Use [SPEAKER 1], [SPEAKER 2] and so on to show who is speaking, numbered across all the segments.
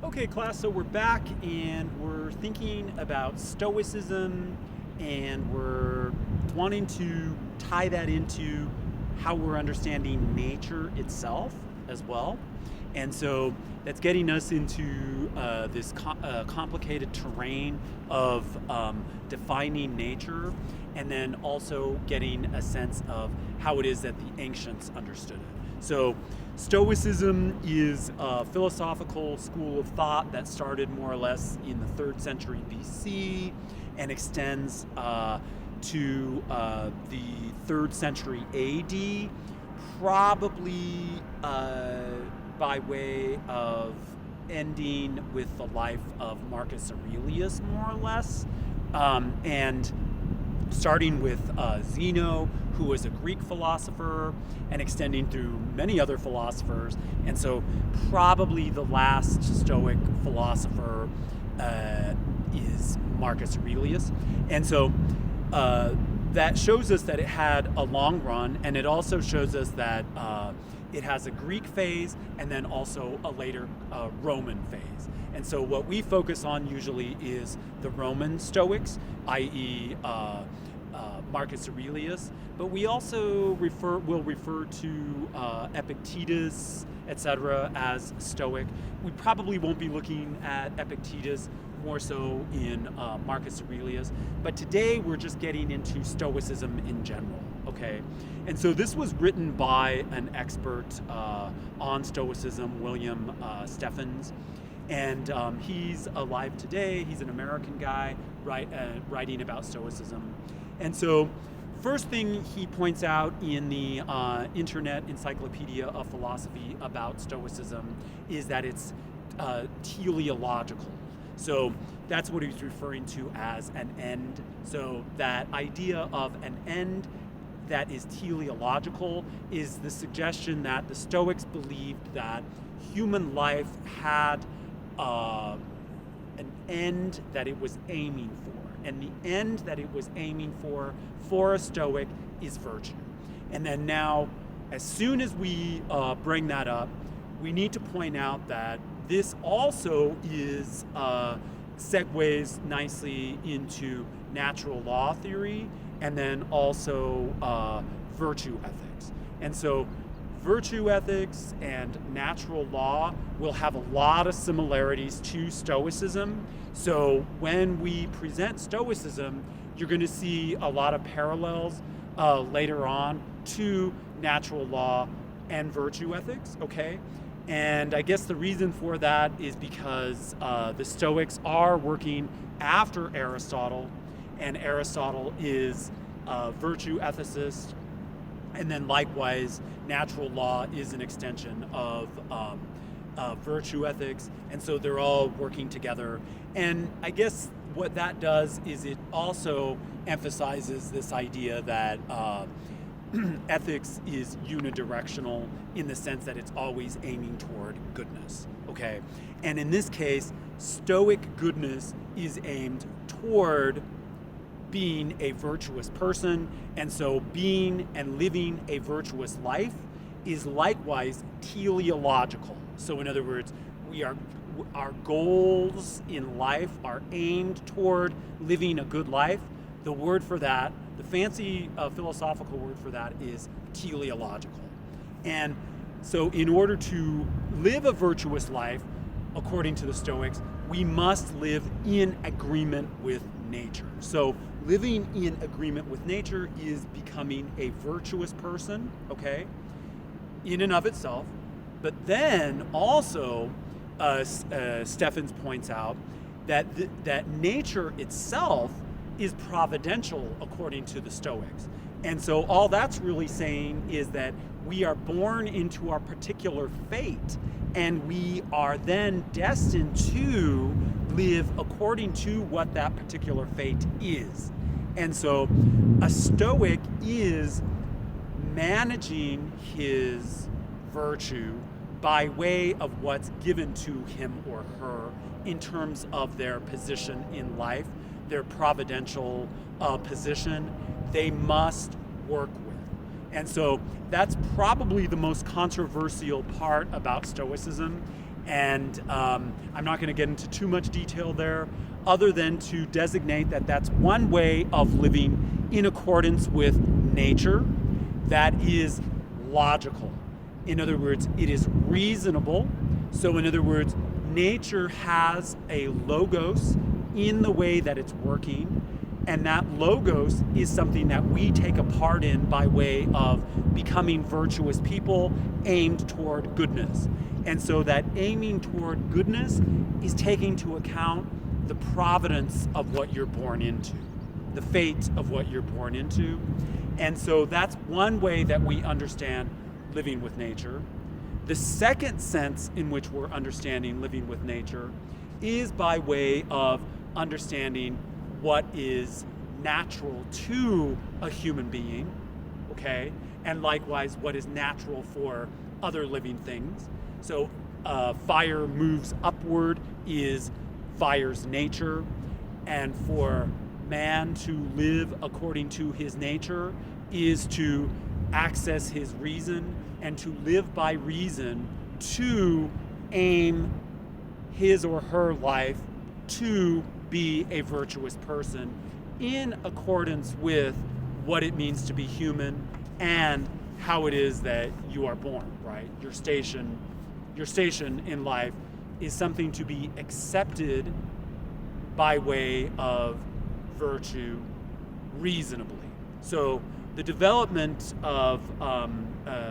[SPEAKER 1] Okay, class, so we're back and we're thinking about Stoicism and we're wanting to tie that into how we're understanding nature itself as well. And so that's getting us into this complicated terrain of defining nature and then also getting a sense of how it is that the ancients understood it. So Stoicism is a philosophical school of thought that started more or less in the 3rd century BC and extends to the 3rd century AD, probably by way of ending with the life of Marcus Aurelius, more or less, and starting with Zeno, who was a Greek philosopher, and extending through many other philosophers. And so probably the last Stoic philosopher is Marcus Aurelius. And so that shows us that it had a long run, and it also shows us that it has a Greek phase and then also a later Roman phase. And so what we focus on usually is the Roman Stoics, i.e. Marcus Aurelius, but we also will refer to Epictetus, etc., as Stoic. We probably won't be looking at Epictetus, more so in Marcus Aurelius, but today we're just getting into Stoicism in general, okay? And so this was written by an expert on Stoicism, William Stephens, and he's alive today. He's an American guy writing about Stoicism. And so first thing he points out in the Internet Encyclopedia of Philosophy about Stoicism is that it's teleological. So that's what he's referring to as an end. So that idea of an end that is teleological is the suggestion that the Stoics believed that human life had an end that it was aiming for. And the end that it was aiming for a Stoic is virtue. And then now, as soon as we bring that up, we need to point out that this also is segues nicely into natural law theory and then also virtue ethics. And so virtue ethics and natural law will have a lot of similarities to Stoicism. So when we present Stoicism, you're going to see a lot of parallels later on to natural law and virtue ethics, okay? And I guess the reason for that is because the Stoics are working after Aristotle, and Aristotle is a virtue ethicist, and then likewise, natural law is an extension of virtue ethics, and so they're all working together. And I guess what that does is it also emphasizes this idea that ethics is unidirectional in the sense that it's always aiming toward goodness, okay? And in this case, Stoic goodness is aimed toward being a virtuous person, and so being and living a virtuous life is likewise teleological. So in other words, our goals in life are aimed toward living a good life. The word for that, the fancy philosophical word for that is teleological. And so in order to live a virtuous life, according to the Stoics, we must live in agreement with nature. So living in agreement with nature is becoming a virtuous person, okay, in and of itself. But then also, Stephens points out that that nature itself is providential according to the Stoics. And so all that's really saying is that we are born into our particular fate, and we are then destined to live according to what that particular fate is. And so a Stoic is managing his virtue by way of what's given to him or her in terms of their position in life, their providential position they must work with. And so that's probably the most controversial part about Stoicism, And I'm not going to get into too much detail there, other than to designate that that's one way of living in accordance with nature that is logical. In other words, it is reasonable. So in other words, nature has a logos in the way that it's working, and that logos is something that we take a part in by way of becoming virtuous people aimed toward goodness. And so that aiming toward goodness is taking into account the providence of what you're born into, the fate of what you're born into. And so that's one way that we understand living with nature. The second sense in which we're understanding living with nature is by way of understanding what is natural to a human being, okay? And likewise, what is natural for other living things. So fire moves upward is fire's nature, and for man to live according to his nature is to access his reason and to live by reason to aim his or her life to be a virtuous person in accordance with what it means to be human and how it is that you are born, right? Your station in life is something to be accepted by way of virtue reasonably. So the development of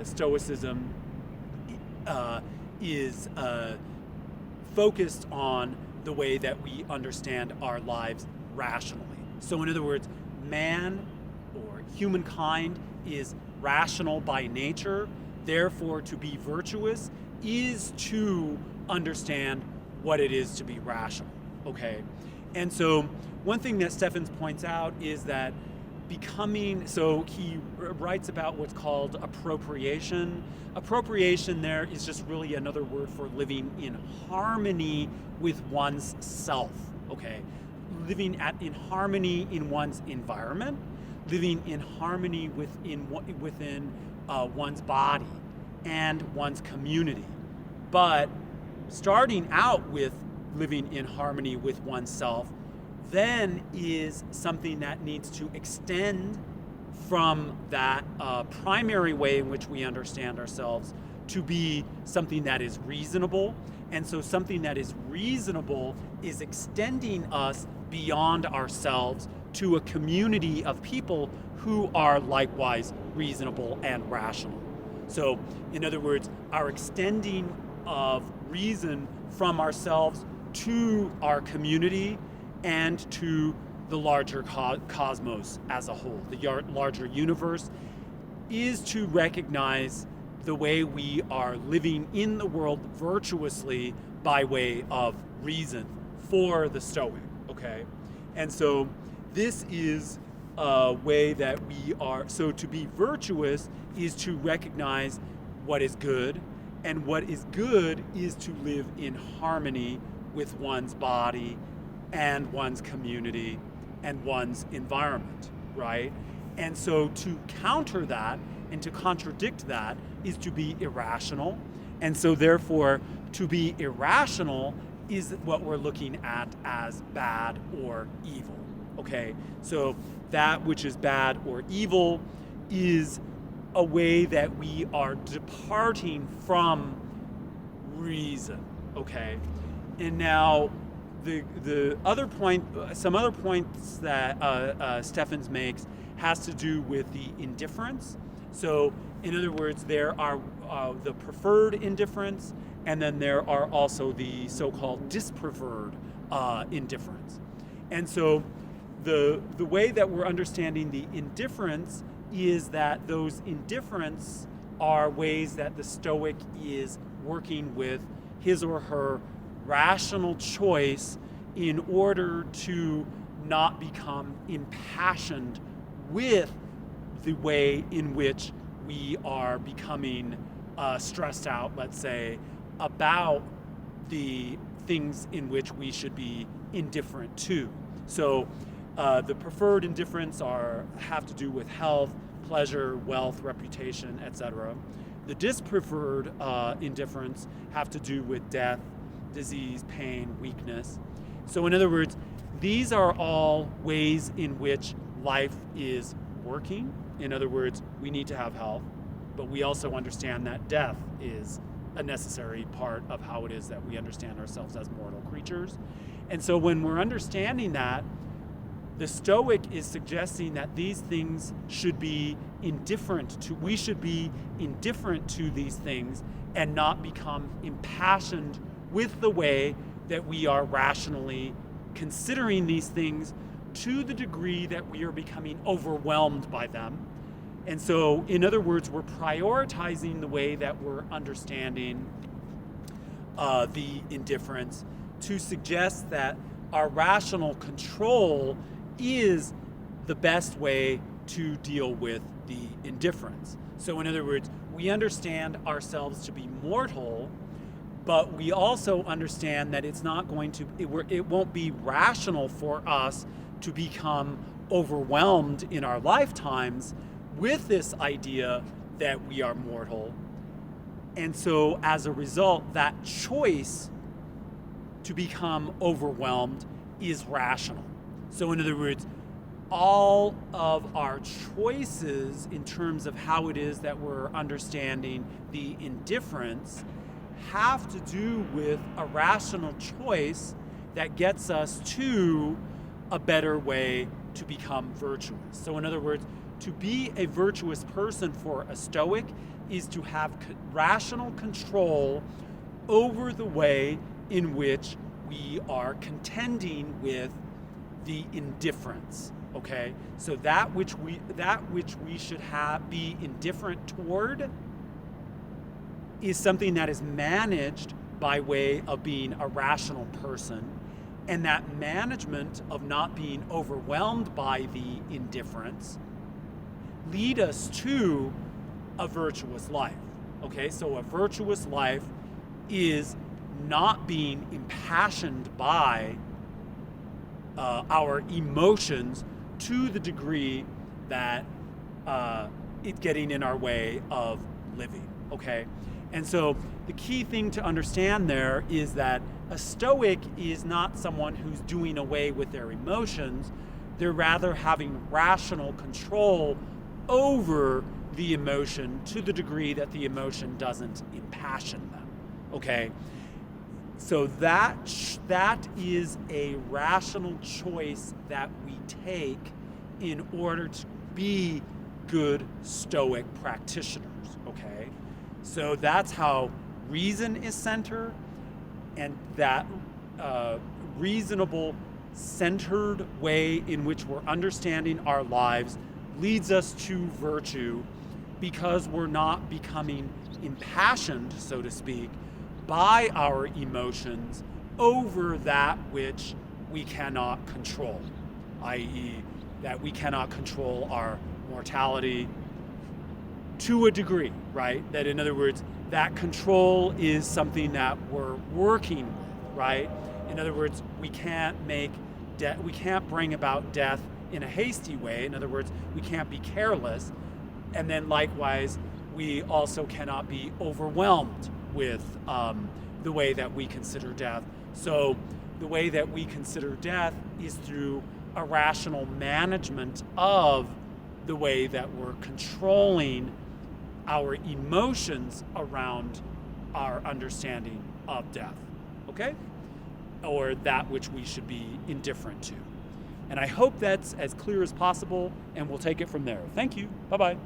[SPEAKER 1] Stoicism is focused on the way that we understand our lives rationally. So in other words, man or humankind is rational by nature. Therefore, to be virtuous is to understand what it is to be rational, okay? And so one thing that Stephens points out is that so he writes about what's called appropriation. Appropriation there is just really another word for living in harmony with one's self, okay? Living in harmony in one's environment, living in harmony within one's body and one's community. But starting out with living in harmony with oneself then is something that needs to extend from that primary way in which we understand ourselves to be something that is reasonable. And so something that is reasonable is extending us beyond ourselves to a community of people who are likewise reasonable and rational. So in other words, our extending of reason from ourselves to our community and to the larger cosmos as a whole, the larger universe, is to recognize the way we are living in the world virtuously by way of reason for the Stoic, okay? And so this is a way that we are, so to be virtuous is to recognize what is good, and what is good is to live in harmony with one's body and one's community and one's environment, right? And so to counter that and to contradict that is to be irrational. And so therefore, to be irrational is what we're looking at as bad or evil, okay? So that which is bad or evil is a way that we are departing from reason, okay? And now the other point, some other points that Stephens makes has to do with the indifference. So in other words, there are the preferred indifference, and then there are also the so-called dispreferred indifference. And so the way that we're understanding the indifference is that those indifference are ways that the Stoic is working with his or her rational choice in order to not become impassioned with the way in which we are becoming stressed out, let's say, about the things in which we should be indifferent to. So the preferred indifference have to do with health, pleasure, wealth, reputation, etc. The dispreferred indifference have to do with death, disease, pain, weakness. So in other words, these are all ways in which life is working. In other words, we need to have health, but we also understand that death is a necessary part of how it is that we understand ourselves as mortal creatures. And so when we're understanding that, the Stoic is suggesting that these things should be we should be indifferent to these things and not become impassioned with the way that we are rationally considering these things to the degree that we are becoming overwhelmed by them. And so, in other words, we're prioritizing the way that we're understanding the indifference to suggest that our rational control is the best way to deal with the indifference. So in other words, we understand ourselves to be mortal, but we also understand that it won't be rational for us to become overwhelmed in our lifetimes with this idea that we are mortal. And so as a result, that choice to become overwhelmed is rational. So in other words, all of our choices in terms of how it is that we're understanding the indifference have to do with a rational choice that gets us to a better way to become virtuous. So in other words, to be a virtuous person for a Stoic is to have rational control over the way in which we are contending with the indifference. Okay, so that which we should be indifferent toward is something that is managed by way of being a rational person, and that management of not being overwhelmed by the indifference lead us to a virtuous life. Okay, so a virtuous life is not being impassioned by our emotions to the degree that it's getting in our way of living, okay? And so the key thing to understand there is that a Stoic is not someone who's doing away with their emotions. They're rather having rational control over the emotion to the degree that the emotion doesn't impassion them, okay? So that is a rational choice that we take in order to be good Stoic practitioners, okay? So that's how reason is centered, and that reasonable, centered way in which we're understanding our lives leads us to virtue, because we're not becoming impassioned, so to speak, by our emotions over that which we cannot control, i.e., that we cannot control our mortality to a degree, right? That in other words, that control is something that we're working with, right? In other words, we can't bring about death in a hasty way. In other words, we can't be careless. And then likewise, we also cannot be overwhelmed with the way that we consider death. So the way that we consider death is through a rational management of the way that we're controlling our emotions around our understanding of death, okay? Or that which we should be indifferent to. And I hope that's as clear as possible, and we'll take it from there. Thank you. Bye-bye.